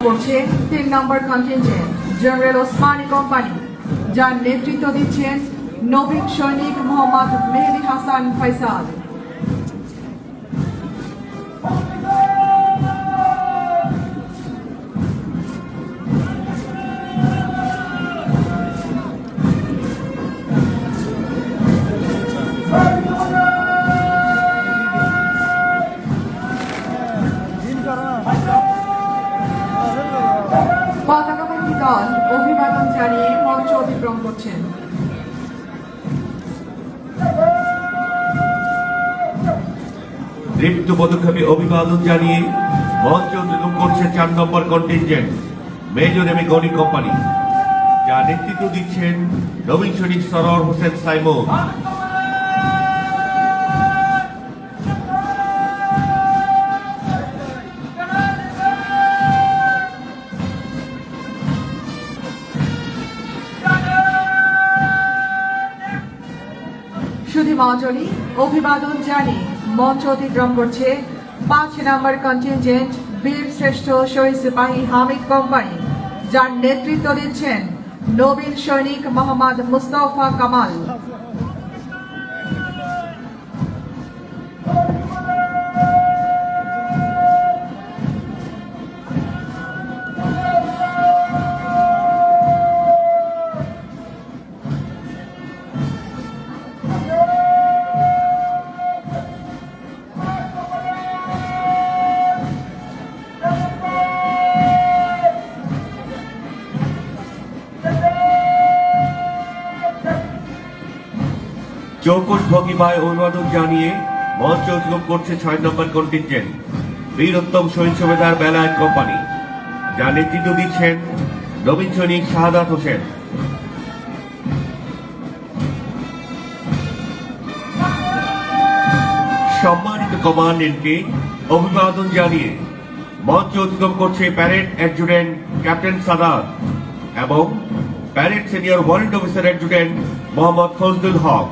করছে 3 নম্বর contingent general Osmani company, যার নেতৃত্ব দিচ্ছেন নবীন সৈনিক মোহাম্মদ মেহেদী হাসান ফয়সাল। পতাকাবাহী দল অভিবাদন জানিয়ে মঞ্চ অতিক্রম করছেন। দীপ্ত পদক্ষেপে অভিবাদন জানিয়ে মঞ্চ অতিক্রম করছে 4 নম্বর contingent major M A Gani company, যার নেতৃত্ব দিচ্ছেন নবীন সৈনিক সরোয়ার হোসেন সাইমন। সুধী মণ্ডলী, অভিবাদন জানিয়ে মঞ্চ অতিক্রম করছে 5 নম্বর কন্টিনজেন্ট বীর শ্রেষ্ঠ শহীদ সিপাহী হামিদ কোম্পানি, যার নেতৃত্ব দিচ্ছেন নবীন সৈনিক মোহাম্মদ মুস্তফা কামাল। চৌকস ভঙ্গিমায় অভিবাদন জানিয়ে মঞ্চ অতিক্রম করছে 6 নম্বর কন্টিনজেন্ট বীরোত্তম শহীদ সুবেদার বেলায়েত কোম্পানি, যার নেতৃত্ব দিচ্ছেন নবীন সৈনিক শাহাদাত হোসেন। সম্মানিত কমান্ডেন্টকে অভিবাদন জানিয়ে মঞ্চ অতিক্রম করছে প্যারেড অ্যাডজুটেন্ট ক্যাপ্টেন সাদাত এবং parade senior warrant officer adjutant Mohammad Fazlul হক।